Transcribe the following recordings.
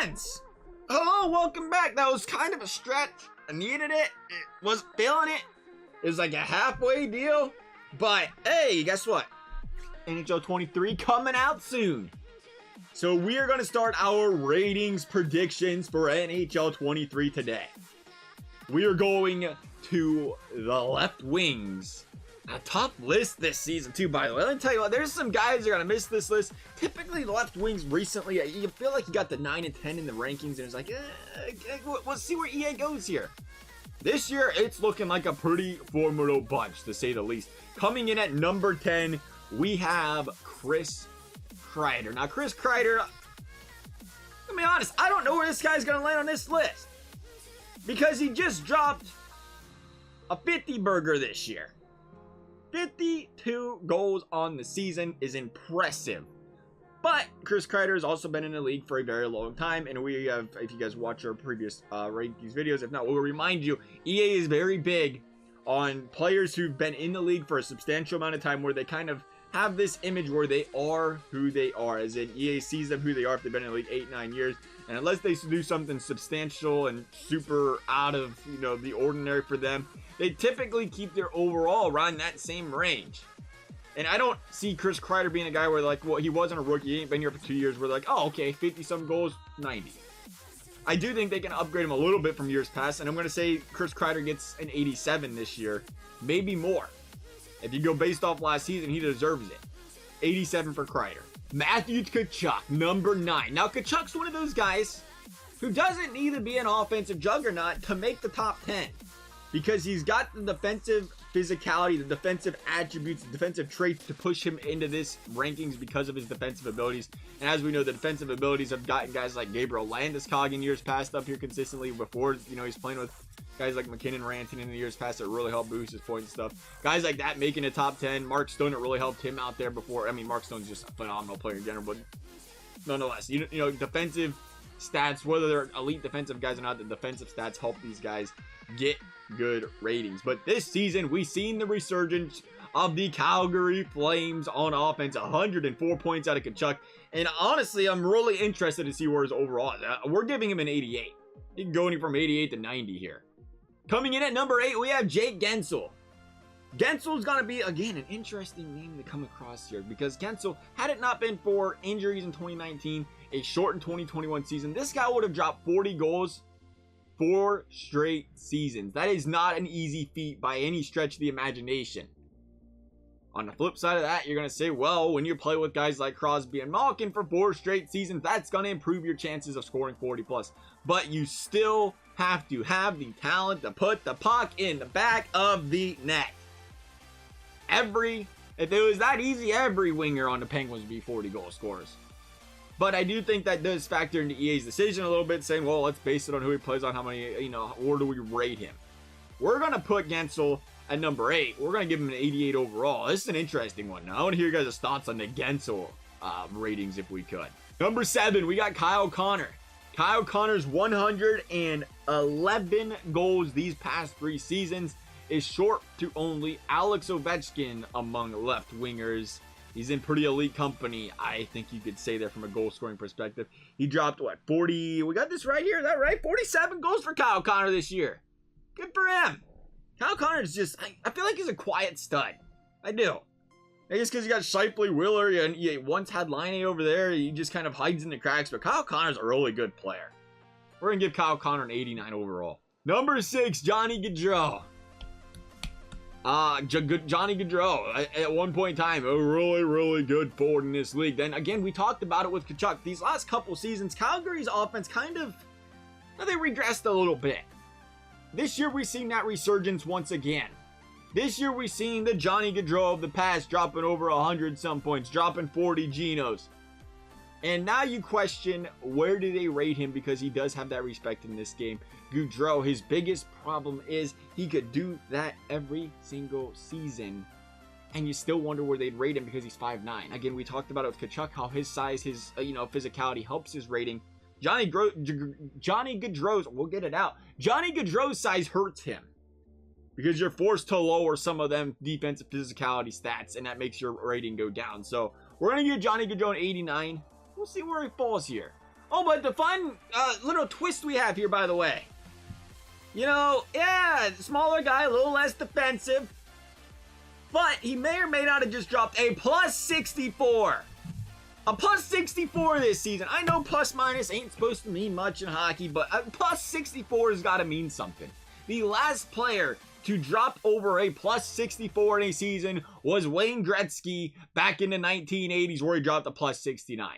fans! Hello, welcome back. That was kind of a stretch. I needed it. Was feeling it. It was like a halfway deal. But hey, guess what? NHL 23 coming out soon. So we are going to start our ratings predictions for NHL 23 today. We are going to the left wings. A tough list this season too, by the way. Let me tell you what, there's some guys that are going to miss this list. Typically left wings recently, you feel like you got the 9 and 10 in the rankings and it's like, we'll see where EA goes here. This year, it's looking like a pretty formidable bunch, to say the least. Coming in at number 10, we have Chris Kreider. Now, Chris Kreider, let me be honest, I don't know where this guy's going to land on this list. Because he just dropped a 50 burger this year. 52 goals on the season is impressive. But Chris Kreider has also been in the league for a very long time, and we have, if you guys watch our previous rankings videos, if not, we'll remind you, EA is very big on players who've been in the league for a substantial amount of time, where they kind of have this image where they are who they are, as in EA sees them who they are if they've been in the league 8-9 years, and unless they do something substantial and super out of, you know, the ordinary for them, they typically keep their overall around that same range. And I don't see Chris Kreider being a guy where, like, well, he wasn't a rookie, he ain't been here for 2 years, we're like, oh, okay, 50-some goals, 90. I do think they can upgrade him a little bit from years past, and I'm going to say Chris Kreider gets an 87 this year, maybe more. If you go based off last season, he deserves it. 87 for Kreider. Matthew Tkachuk, number 9. Now, Tkachuk's one of those guys who doesn't need to be an offensive juggernaut to make the top 10. Because he's got the defensive physicality, the defensive attributes, the defensive traits to push him into this rankings because of his defensive abilities. And as we know, the defensive abilities have gotten guys like Gabriel Landeskog in years past up here consistently before, you know, he's playing with guys like McKinnon, Rantanen in the years past that really helped boost his points and stuff. Guys like that making a top 10. Mark Stone, it really helped him out there before. I mean, Mark Stone's just a phenomenal player in general, but nonetheless, you know, defensive stats, whether they're elite defensive guys or not, the defensive stats help these guys get good ratings. But this season, we've seen the resurgence of the Calgary Flames on offense. 104 points out of Tkachuk. And honestly, I'm really interested to see where his overall is. We're giving him an 88. He can go from 88 to 90 here. Coming in at number 8, we have Jake Guentzel. Guentzel's going to be, again, an interesting name to come across here, because Guentzel, had it not been for injuries in 2019, a shortened 2021 season, this guy would have dropped 40 goals 4 straight seasons. That is not an easy feat by any stretch of the imagination. On the flip side of that, you're going to say, well, when you play with guys like Crosby and Malkin for 4 straight seasons, that's going to improve your chances of scoring 40 plus. But you still have to have the talent to put the puck in the back of the net. If it was that easy, every winger on the Penguins would be 40 goal scorers. But I do think that does factor into EA's decision a little bit, saying, well, let's base it on who he plays on, how many, you know, where do we rate him? We're going to put Guentzel at number 8. We're going to give him an 88 overall. This is an interesting one. Now, I want to hear your guys' thoughts on the Guentzel ratings if we could. Number 7, we got Kyle Connor. Kyle Connor's 111 goals these past 3 seasons is short to only Alex Ovechkin among left wingers. He's in pretty elite company, I think you could say there from a goal scoring perspective. He dropped, what, 40? We got this right here, is that right? 47 goals for Kyle Connor this year. Good for him. Kyle Connor is just, I feel like he's a quiet stud. I do. I guess because you got Shipley, Wheeler, and you once had Line over there. He just kind of hides in the cracks, but Kyle Connor's a really good player. We're going to give Kyle Connor an 89 overall. Number 6, Johnny Gaudreau. Johnny Gaudreau, at one point in time, a really, really good forward in this league. Then again, we talked about it with Tkachuk. These last couple seasons, Calgary's offense kind of, they regressed a little bit. This year, we've seen that resurgence once again. This year, we've seen the Johnny Gaudreau of the past dropping over 100-some points, dropping 40 Genos. And now you question, where do they rate him, because he does have that respect in this game. Gaudreau, his biggest problem is he could do that every single season, and you still wonder where they'd rate him because he's 5'9". Again, we talked about it with Tkachuk, how his size, his physicality helps his rating. Johnny Gaudreau's, we'll get it out. Johnny Gaudreau's size hurts him because you're forced to lower some of them defensive physicality stats, and that makes your rating go down. So we're going to give Johnny Gaudreau an 89. We'll see where he falls here. Oh, but the fun little twist we have here, by the way. You know, yeah, smaller guy, a little less defensive. But he may or may not have just dropped a plus 64. A plus 64 this season. I know plus minus ain't supposed to mean much in hockey, but a plus 64 has got to mean something. The last player to drop over a plus 64 in a season was Wayne Gretzky back in the 1980s, where he dropped a plus 69.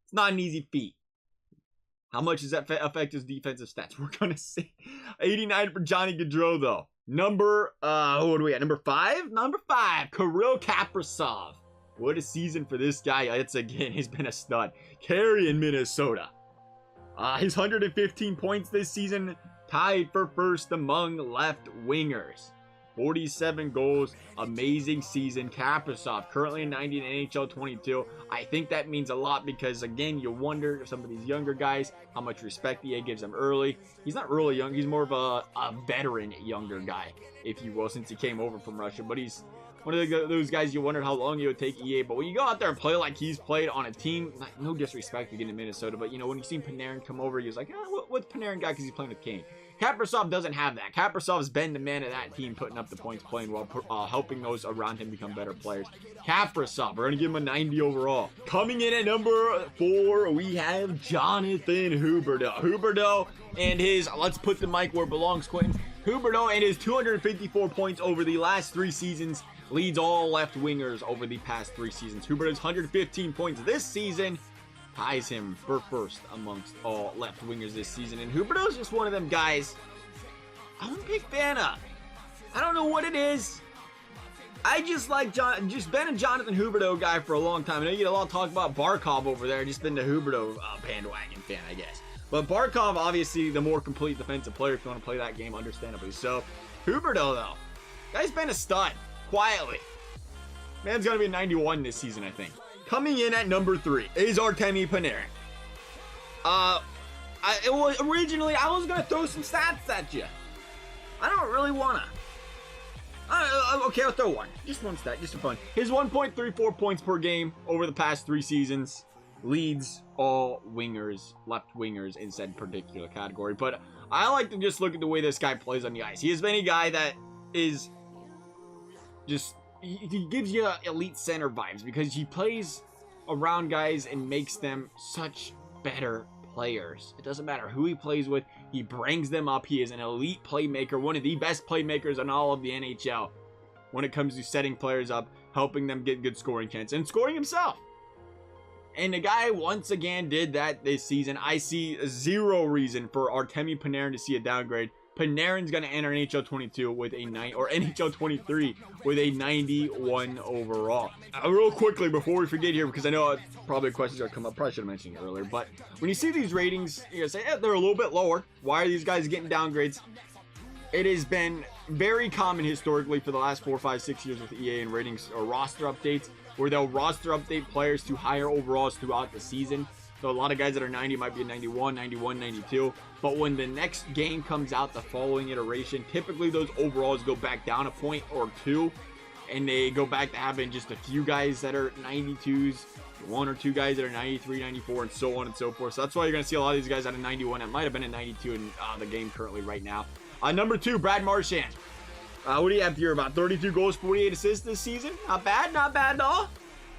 It's not an easy feat. How much does that affect his defensive stats? We're going to see 89 for Johnny Gaudreau, though. Number, what do we at? Number 5? Number 5, Kirill Kaprizov. What a season for this guy. It's again, he's been a stud. Carrying Minnesota. His 115 points this season, tied for first among left wingers. 47 goals, amazing season. Kaprizov, currently a 90 in NHL 22. I think that means a lot because, again, you wonder if some of these younger guys, how much respect EA gives them early. He's not really young. He's more of a veteran younger guy, if you will, since he came over from Russia. But he's one of those guys you wondered how long it would take EA. But when you go out there and play like he's played on a team, no disrespect to get to Minnesota, but, you know, when you see Panarin come over, he was like, what's Panarin got because he's playing with Kane? Kaprizov doesn't have that. Kaprizov's been the man of that team, putting up the points, playing well, helping those around him become better players. Kaprizov, we're going to give him a 90 overall. Coming in at number 4, we have Jonathan Huberdeau. Huberdeau and his, let's put the mic where it belongs, Quentin. Huberdeau and his 254 points over the last 3 seasons leads all left wingers over the past 3 seasons. Huberdeau's 115 points this season ties him for first amongst all left wingers this season. And Huberdeau's just one of them guys I'm a big fan of. I don't know what it is. I just like just been a Jonathan Huberdeau guy for a long time. I know you get a lot of talk about Barkov over there. Just been the Huberdeau bandwagon fan, I guess. But Barkov, obviously, the more complete defensive player if you want to play that game, understandably. So, Huberdeau, though, guy's been a stud, quietly. Man's going to be a 91 this season, I think. Coming in at number 3 is Artemi Panarin. Originally, I was going to throw some stats at you. I don't really want to. Okay, I'll throw one. Just one stat, just for fun. His 1.34 points per game over the past 3 seasons leads all wingers, left wingers in said particular category. But I like to just look at the way this guy plays on the ice. He has been a guy that is just, he gives you elite center vibes because he plays around guys and makes them such better players. It doesn't matter who he plays with, he brings them up. He is an elite playmaker, one of the best playmakers in all of the NHL when it comes to setting players up, helping them get good scoring chances, and scoring himself. And the guy once again did that this season. I see 0 reason for Artemi Panarin to see a downgrade. Panarin's going to enter NHL 22 with a 9 or NHL 23 with a 91 overall. Real quickly before we forget here, because I know probably questions are come up. Probably should have mentioned it earlier, but when you see these ratings, you're gonna say, yeah, they're a little bit lower. Why are these guys getting downgrades? It has been very common historically for the last 4, 5, 6 years with EA and ratings or roster updates, where they'll roster update players to higher overalls throughout the season. So a lot of guys that are 90 might be a 91, 91, 92. But when the next game comes out, the following iteration, typically those overalls go back down a point or 2. And they go back to having just a few guys that are 92s, 1 or 2 guys that are 93, 94, and so on and so forth. So that's why you're going to see a lot of these guys at a 91. It might have been a 92 in the game currently right now. Number 2, Brad Marchand. What do you have here? About 32 goals, 48 assists this season. Not bad at all.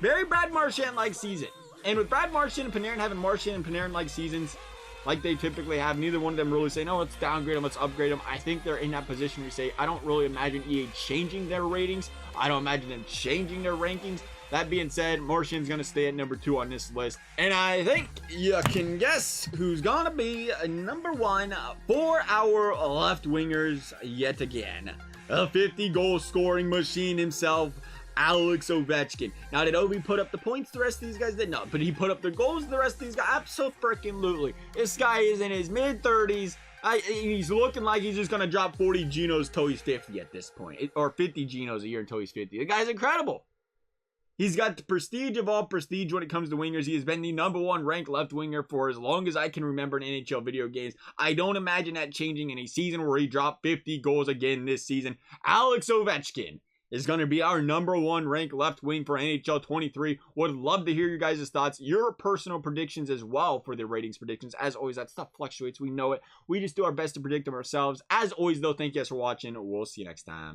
Very Brad Marchand-like season. And with Brad Marchand and Panarin having Marchand and Panarin-like seasons, like they typically have, neither one of them really say, no, let's downgrade them, let's upgrade them. I think they're in that position where you say, I don't really imagine EA changing their ratings. I don't imagine them changing their rankings. That being said, Marchand's going to stay at number 2 on this list. And I think you can guess who's going to be number 1 for our left wingers yet again. A 50-goal scoring machine himself, Alex Ovechkin. Now, did Ovi put up the points the rest of these guys did? No, but he put up the goals the rest of these guys? Absolutely. This guy is in his mid-30s. He's looking like he's just going to drop 40 Genos till he's 50 at this point. Or 50 Genos a year until he's 50. The guy's incredible. He's got the prestige of all prestige when it comes to wingers. He has been the number 1 ranked left winger for as long as I can remember in NHL video games. I don't imagine that changing in a season where he dropped 50 goals again this season. Alex Ovechkin is going to be our #1 ranked left wing for NHL 23. Would love to hear your guys' thoughts, your personal predictions as well for the ratings predictions. As always, that stuff fluctuates. We know it. We just do our best to predict them ourselves. As always, though, thank you guys for watching. We'll see you next time.